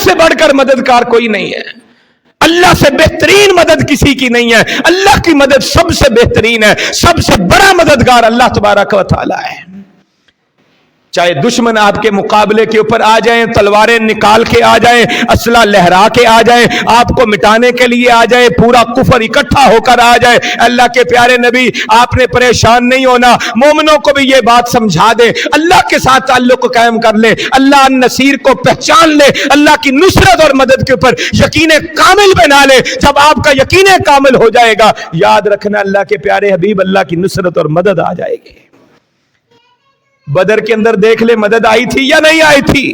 से बढ़कर मददगार कोई नहीं है, अल्लाह से बेहतरीन मदद किसी की नहीं है। अल्लाह की मदद सबसे बेहतरीन है, सबसे बड़ा मददगार अल्लाह तबारक व तआला है। चाहे दुश्मन आपके मुकाबले के ऊपर आ जाएं, तलवारें निकाल के आ जाएं, असला लहरा के आ जाएं, आपको मिटाने के लिए आ जाए, पूरा कुफर इकट्ठा होकर आ जाए, अल्लाह के प्यारे नबी आपने परेशान नहीं होना। मोमिनों को भी ये बात समझा दे, अल्लाह के साथ ताल्लुक कायम कर ले, अल्लाह नसीर को पहचान ले, अल्लाह की नुसरत और मदद के ऊपर यकीन कामिल बना ले। जब आपका यकीन कामिल हो जाएगा, याद रखना अल्लाह के प्यारे हबीब अल्लाह की नुसरत और मदद आ जाएगी। बदर के अंदर देख ले, मदद आई थी या नहीं आई थी?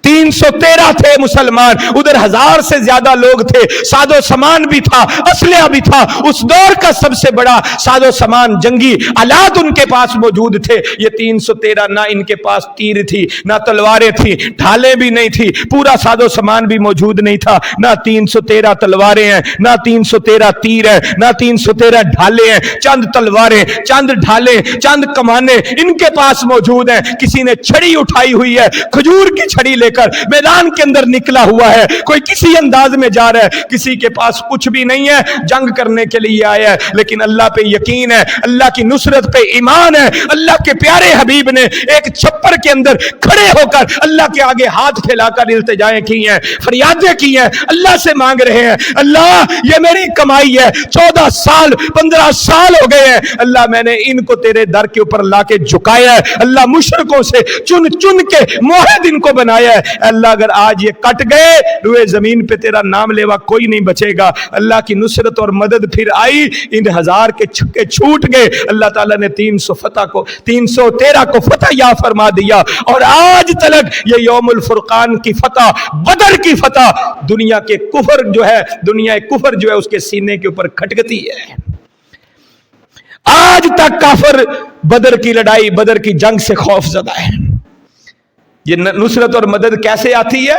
313 थे मुसलमान, उधर 1000 से ज्यादा लोग थे, सादो सामान भी था, असलिया भी था। उस दौर का सबसे बड़ा सादो सामान, जंगी आलात उनके पास मौजूद थे। ये 313, ना इनके पास तीर थी, ना तलवारें थी, ढालें भी नहीं थी, पूरा सादो सामान भी मौजूद नहीं था। ना 313 तलवारें हैं, ना 313 तीर है, ना 313 ढाले हैं। चंद तलवारें, चंद ढाले, चंद कमाने इनके पास मौजूद हैं। किसी ने छड़ी उठाई हुई है, खजूर की छड़ी लेकर मैदान के अंदर निकला हुआ है, कोई किसी अंदाज में जा रहा है, किसी के पास कुछ भी नहीं है, जंग करने के लिए आया है, लेकिन अल्लाह पे यकीन है, अल्लाह की नुसरत पे ईमान है। अल्लाह के प्यारे हबीब ने एक छप्पर के अंदर खड़े होकर अल्लाह के आगे हाथ फैलाकर इल्तिजाएं की हैं, फरियादें की हैं, अल्लाह से मांग रहे हैं, अल्लाह ये मेरी कमाई है, 14 साल 15 साल हो गए हैं, अल्लाह मैंने इनको तेरे दर के ऊपर ला के झुकाया है, अल्लाह मुशरिकों से चुन चुन के मोहिद इनको बनाया है, अल्लाह अगर आज ये कट गए, रुए जमीन पे तेरा नाम लेवा कोई नहीं बचेगा। अल्लाह की नुसरत और मदद फिर आई, इन 1000 के छक्के छूट गए। अल्लाह ताला ने 313 को फतह या फरमा दिया, और आज तक ये यौमुल फुरकान की फतह, बदर की फतह, दुनिया के कुफर जो है, दुनिया कुफर जो है उसके सीने के ऊपर खटकती है। आज तक काफिर बदर की लड़ाई, बदर की जंग से खौफजदा है। ये नुसरत और मदद कैसे आती है?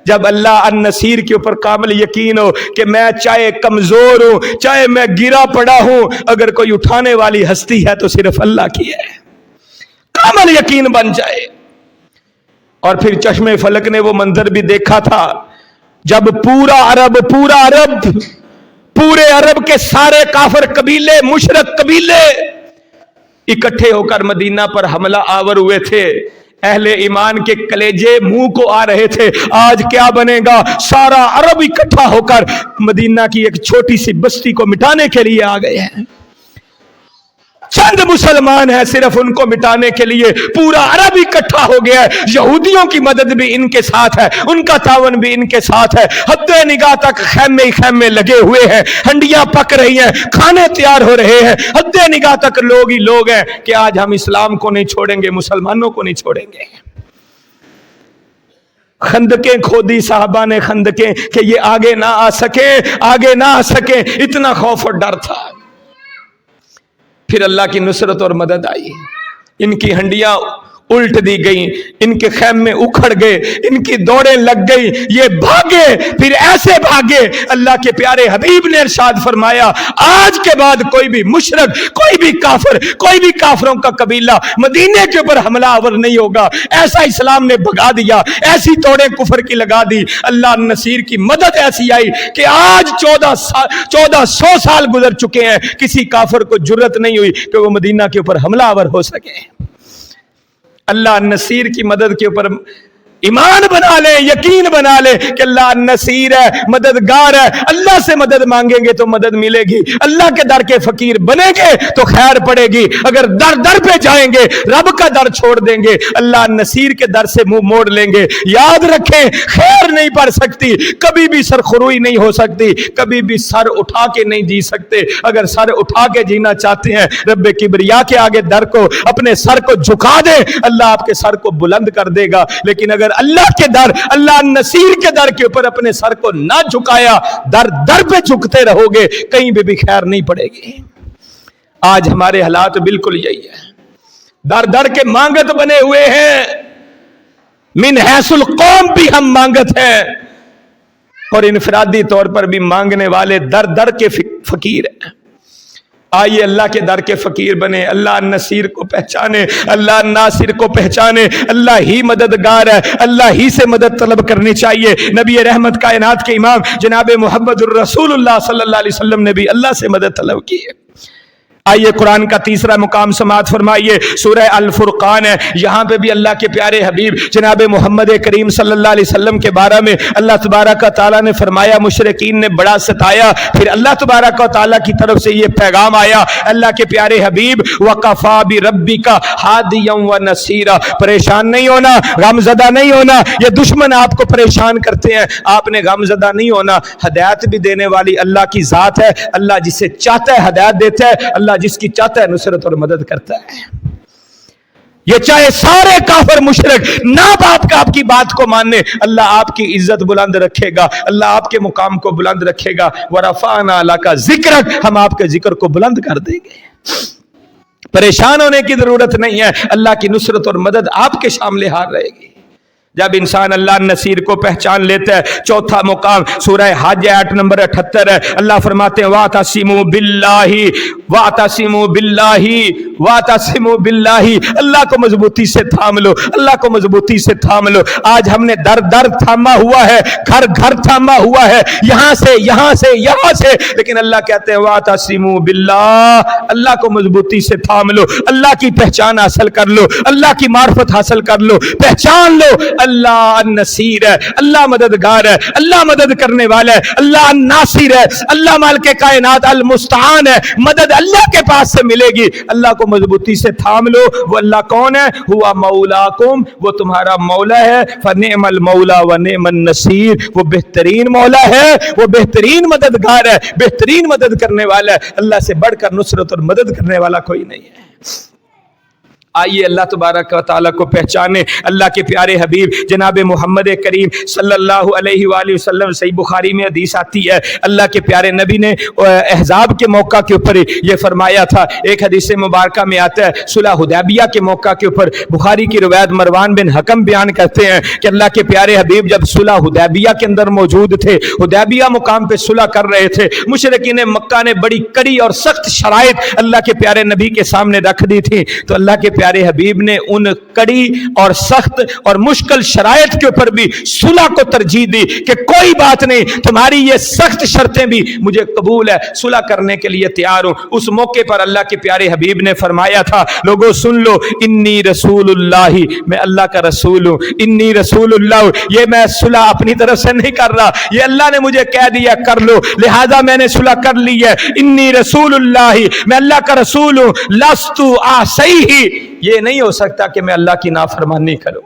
जब अल्लाह अन-नसीर के ऊपर कामिल यकीन हो कि मैं चाहे कमजोर हूं, चाहे मैं गिरा पड़ा हूं, अगर कोई उठाने वाली हस्ती है तो सिर्फ अल्लाह की है, कामिल यकीन बन जाए। और फिर चश्मे फलक ने वो मंजर भी देखा था, जब पूरा अरब पूरे अरब के सारे काफिर कबीले, मुशरिक कबीले इकट्ठे होकर मदीना पर हमला आवर हुए थे। अहले ईमान के कलेजे मुंह को आ रहे थे, आज क्या बनेगा। सारा अरब इकट्ठा होकर मदीना की एक छोटी सी बस्ती को मिटाने के लिए आ गए हैं। चंद मुसलमान हैं, सिर्फ उनको मिटाने के लिए पूरा अरब इकट्ठा हो गया है। यहूदियों की मदद भी इनके साथ है, उनका तावन भी इनके साथ है। हद्दे निगाह तक खैमे खैमे लगे हुए हैं, हंडियां पक रही हैं, खाने तैयार हो रहे हैं। हद्दे निगाह तक लोग ही लोग हैं कि आज हम इस्लाम को नहीं छोड़ेंगे, मुसलमानों को नहीं छोड़ेंगे। खंदकें खोदी साहबा ने, खंदकें कि ये आगे ना आ सके, आगे ना आ सके, इतना खौफ और डर था। फिर अल्लाह की नुसरत और मदद आई, इनकी हंडियां उल्ट दी गई, इनके खैमे उखड़ गए, इनकी दौड़ें लग गई, ये भागे, फिर ऐसे भागे। अल्लाह के प्यारे हबीब ने इरशाद फरमाया, आज के बाद कोई भी मुशरिक, कोई भी काफिर, कोई भी काफिरों का कबीला मदीने के ऊपर हमला आवर नहीं होगा। ऐसा इस्लाम ने भगा दिया, ऐसी तोड़ें कुफर की लगा दी। अल्लाह नसीर की मदद ऐसी आई कि आज 1400 साल गुजर चुके हैं, किसी काफिर को जुर्रत नहीं हुई कि वो मदीना के ऊपर हमला आवर हो सके। अल्लाह नसीर की मदद के ऊपर ईमान बना ले, यकीन बना ले कि अल्लाह नसीर है, मददगार है। अल्लाह से मदद मांगेंगे तो मदद मिलेगी, अल्लाह के दर के फकीर बनेंगे तो खैर पड़ेगी। अगर दर दर पे जाएंगे, रब का दर छोड़ देंगे, अल्लाह नसीर के दर से मुंह मोड़ लेंगे। याद रखें, खैर नहीं पड़ सकती, कभी भी सरखुरुई नहीं हो सकती, कभी भी सर उठा के नहीं जी सकते। अगर सर उठा के जीना चाहते हैं, रब्बे किबरिया के आगे दर को, अपने सर को झुका दे, अल्लाह आपके सर को बुलंद कर देगा। लेकिन अगर अल्लाह के दर, अल्लाह नसीर के दर के ऊपर अपने सर को ना झुकाया, दर दर पे झुकते रहोगे, कहीं भी खैर नहीं पड़ेगी। आज हमारे हालात बिल्कुल यही है, दर दर के मांगत बने हुए हैं। मिन हैसुल कौम भी हम मांगत हैं, और इनफरादी तौर पर भी मांगने वाले दर दर के फकीर हैं। आइए अल्लाह के दर के फकीर बने, अल्लाह नसीर को पहचाने, अल्लाह नासिर को पहचाने। अल्लाह ही मददगार है, अल्लाह ही से मदद तलब करनी चाहिए। नबी रहमत कायनात के इमाम जनाब मुहम्मदुर रसूलुल्लाह सल्लल्लाहु अलैहि वसल्लम ने भी अल्लाह से मदद तलब की है। आइए कुरान का तीसरा मुकाम समाअत फरमाइए, सूरह अल फुरकान है। यहाँ पे भी अल्लाह के प्यारे हबीब जनाब मोहम्मद करीम सल्लल्लाहु अलैहि वसल्लम के बारे में अल्लाह तबारक व तआला ने फरमाया, मुशरिकीन ने बड़ा सताया, फिर अल्लाह तबारक व तआला की तरफ से ये पैगाम आया, अल्लाह के प्यारे हबीब वकफा बि रब्बिका हादियम व नसीरा, परेशान नहीं होना, गमज़दा नहीं होना। ये दुश्मन आपको परेशान करते हैं, आपने गमज़दा नहीं होना। हदायत भी देने वाली अल्लाह की जात है, अल्लाह जिसे चाहता है हदायत देता है, अल्लाह जिसकी चाहता है नुसरत और मदद करता है। ये चाहे सारे काफिर मुशरिक ना बाप का आपकी बात को मानने, अल्लाह आपकी इज्जत बुलंद रखेगा, अल्लाह आपके मुकाम को बुलंद रखेगा। वरफाना लका जिक्रक, हम आपके जिक्र को बुलंद कर देंगे। परेशान होने की जरूरत नहीं है, अल्लाह की नुसरत और मदद आपके सामने हार रहेगी जब इंसान अल्लाह नसीर को पहचान लेता है। चौथा मुकाम सूरह हज आयत नंबर 78 है। अल्लाह फरमाते हैं वातसिमु बिल्लाही वातसिमु बिल्लाही वातसिमु बिल्लाही, अल्लाह को मजबूती से थाम लो, अल्लाह को मजबूती से थाम लो। आज हमने दर दर थामा हुआ है, घर घर थामा हुआ है, यहाँ से यहाँ से यहाँ से, लेकिन अल्लाह कहते हैं वातसिमु बिल्लाह, अल्लाह को मजबूती से थाम लो, अल्लाह की पहचान हासिल कर लो, अल्लाह की मार्फत हासिल कर लो, पहचान लो अल्लाह नसीर है, अल्लाह मददगार है, अल्लाह मदद करने वाला है, अल्लाह नासिर है, अल्लाह मालिक कायनात अल मुस्तान है। मदद अल्लाह के पास से मिलेगी, अल्लाह को मजबूती से थाम लो। वो अल्लाह कौन है? हुआ मौलाकुम, वो तुम्हारा मौला है। फनेमल मौला व नेमन नसीर, वो बेहतरीन मौला है, वो बेहतरीन मददगार है, बेहतरीन मदद करने वाला है। अल्लाह से बढ़कर नुसरत और मदद करने वाला कोई नहीं है। आइए अल्लाह तबारक व तआला को पहचाने। अल्लाह के प्यारे हबीब जनाब मोहम्मद करीम सल्लल्लाहु अलैहि वसल्लम, सही बुखारी में हदीस आती है, अल्लाह के प्यारे नबी ने अहज़ाब के मौका के ऊपर ये फरमाया था। एक हदीस मुबारक में आता है सुलह हुदैबिया के मौका के ऊपर, बुखारी की रिवायत मरवान बिन हकम बयान करते हैं कि अल्लाह के प्यारे हबीब जब सुलह हुदैबिया के अंदर मौजूद थे, हुदैबिया मुकाम पे सुलह कर रहे थे, मुशरिकीन मक्का ने बड़ी कड़ी और सख्त शराइत अल्लाह के प्यारे नबी के सामने रख दी थी। तो अल्लाह के प्यारे हबीब ने उन कड़ी और सख्त और मुश्किल शराइत के ऊपर भी सुलह को तरजीह दी कि कोई बात नहीं, तुम्हारी ये सख्त शर्तें भी मुझे कबूल है, सुलह करने के लिए तैयार हूं। उस मौके पर अल्लाह के प्यारे हबीब ने फरमाया था, लोगों सुन लो, इन्नी रसूलुल्लाही, मैं अल्लाह का रसूल हूं, इन्नी रसूलुल्लाह, ये मैं सुलह अपनी तरफ से नहीं कर रहा, ये अल्लाह ने मुझे कह दिया कर लो, लिहाजा मैंने सुलह कर ली है। इन्नी रसूलुल्लाही, मैं अल्लाह का रसूल हूं। लस्तु आसैही, ये नहीं हो सकता कि मैं अल्लाह की नाफरमानी करूं।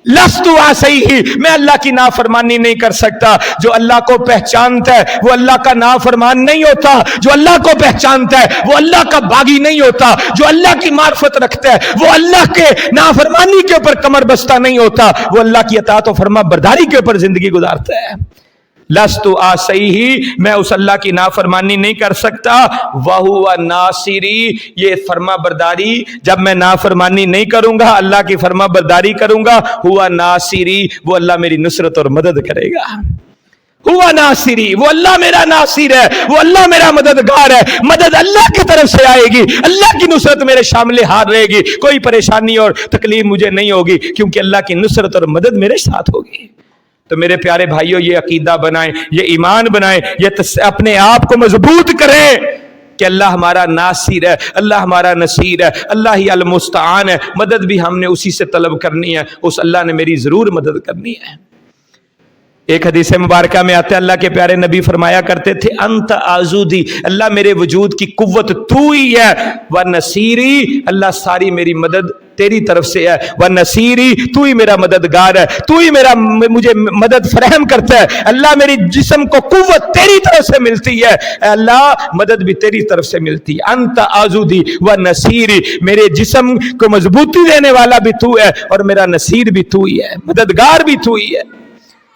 लस्तु आसैही, मैं अल्लाह की नाफरमानी नहीं कर सकता। जो अल्लाह को पहचानता है वो अल्लाह का नाफरमान नहीं होता, जो अल्लाह को पहचानता है वो अल्लाह का बागी नहीं होता, जो अल्लाह की मार्फत रखता है वो अल्लाह के नाफरमानी के ऊपर कमर बस्ता नहीं होता, वो अल्लाह की अताअत और फरमा बरदारी के ऊपर जिंदगी गुजारता है। लस्तु आसैही, मैं उस अल्लाह की नाफरमानी नहीं कर सकता। वहुवा नासिरी, ये फरमा बरदारी, जब मैं नाफरमानी नहीं करूंगा, अल्लाह की फरमा बरदारी करूंगा, हुआ नासिरी, वो अल्लाह मेरी नुसरत और मदद करेगा। हुआ नासिरी, वो अल्लाह मेरा नासिर है, वो अल्लाह मेरा मददगार है। मदद अल्लाह की तरफ से आएगी, अल्लाह की नुसरत मेरे सामने हार रहेगी, कोई परेशानी और तकलीफ मुझे नहीं होगी, क्योंकि अल्लाह की नुसरत और मदद मेरे साथ होगी। तो मेरे प्यारे भाइयों, ये अकीदा बनाएं, ये ईमान बनाएं, ये अपने आप को मजबूत करें कि अल्लाह हमारा नासिर है, अल्लाह हमारा नसीर है, अल्लाह ही अल मुस्तान है। मदद भी हमने उसी से तलब करनी है, उस अल्लाह ने मेरी जरूर मदद करनी है। एक हदीस मुबारक में आता है, अल्लाह के प्यारे नबी फरमाया करते थे, अंत आजूदी, अल्लाह मेरे वजूद की कुव्वत तू ही है, व नसीरी, अल्लाह सारी मेरी मदद तेरी तरफ से है, व नसीरी, तू ही मेरा मददगार है, तू ही मेरा मुझे मदद फराहम करता है। अल्लाह मेरी जिस्म को कुव्वत तेरी तरफ से मिलती है, अल्लाह मदद भी तेरी तरफ से मिलती है। अंत आजूदी व नसीरी, मेरे जिस्म को मजबूती देने वाला भी तू है और मेरा नसीर भी तू ही है, मददगार भी तू ही है।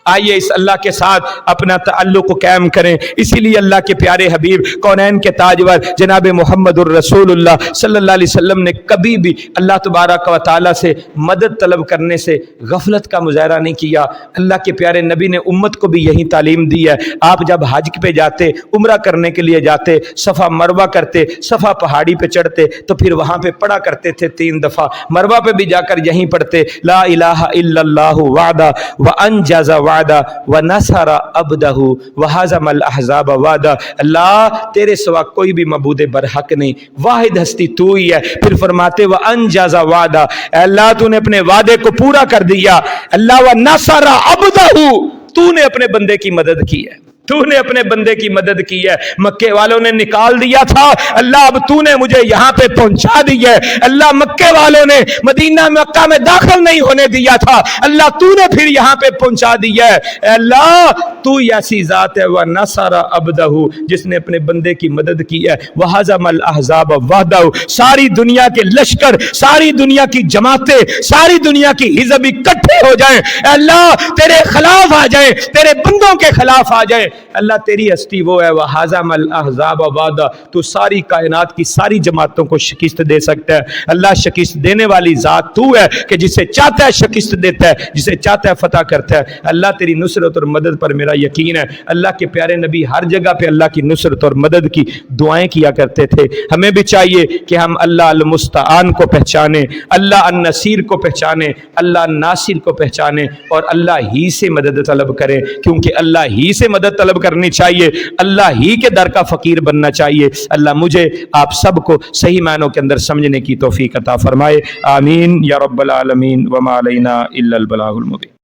آئیے اس اللہ کے ساتھ اپنا تعلق کو قائم کریں۔ اسی لیے اللہ کے پیارے حبیب کونین کے تاجور جناب محمد الرسول اللہ صلی اللہ علیہ وسلم نے کبھی بھی اللہ تبارک و تعالیٰ سے مدد طلب کرنے سے غفلت کا مظاہرہ نہیں کیا۔ اللہ کے پیارے نبی نے امت کو بھی یہی تعلیم دی ہے۔ آپ جب حج پہ جاتے، عمرہ کرنے کے لیے جاتے، صفا مروہ کرتے، صفا پہاڑی پہ چڑھتے تو پھر وہاں پہ پڑھا کرتے تھے 3 دفعہ، مروہ پہ بھی جا کر یہیں پڑھتے، لا الہ الا اللہ وعدہ وانجز وعدہ ونصر عبدہ وہزم الاحزاب وعدہ۔ اللہ تیرے سوا کوئی بھی معبود برحق نہیں، واحد ہستی تو ہی ہے۔ پھر فرماتے وانجز وعدہ، اے اللہ تو نے اپنے وعدے کو پورا کر دیا۔ اللہ ونصر عبدہ، تو نے اپنے بندے کی مدد کی ہے، تو نے اپنے بندے کی مدد کی ہے۔ مکے والوں نے نکال دیا تھا، اللہ اب تو نے مجھے یہاں پہ پہنچا دی ہے۔ اللہ مکے والوں نے مدینہ مکہ میں داخل نہیں ہونے دیا تھا، اللہ تو نے پھر یہاں پہ پہنچا دیا ہے۔ اے اللہ تو ایسی ذات ہے وَنَصَرَ عَبْدَهُ، جس نے اپنے بندے کی مدد کی ہے۔ وَحَزَمَ الْأَحْزَابَ وَحْدَهُ، ساری دنیا کے لشکر، ساری دنیا کی جماعتیں، ساری دنیا کی حزب اکٹھے ہو جائیں، اے اللہ تیرے خلاف آ جائیں، تیرے بندوں کے خلاف آ جائیں۔ اللہ تیری ہستی وہ ہے وَحَزَمَ الْأَحْزَابَ وَحْدَهُ، تو ساری کائنات کی ساری جماعتوں کو شکست دے سکتا ہے۔ اللہ شکست دینے والی ذات تو ہے کہ جسے چاہتا ہے شکست دیتا ہے، جسے چاہتا ہے فتح کرتا ہے۔ اللہ تیری نصرت اور مدد پر میرا یقین ہے۔ اللہ کے پیارے نبی ہر جگہ پہ اللہ کی نصرت اور مدد کی دعائیں کیا کرتے تھے۔ ہمیں بھی چاہیے کہ ہم اللہ المستعان کو پہچانیں، اللہ النصیر کو پہچانیں، اللہ ناصر کو پہچانیں اور اللہ ہی سے مدد طلب کریں، کیونکہ اللہ ہی سے مدد طلب کرنی چاہیے، اللہ ہی کے در کا فقیر بننا چاہیے۔ اللہ مجھے آپ سب کو صحیح معنوں کے اندر سمجھنے کی توفیق عطا فرمائے، آمین یا رب العالمین، وما علینا الا البلاغ المبین۔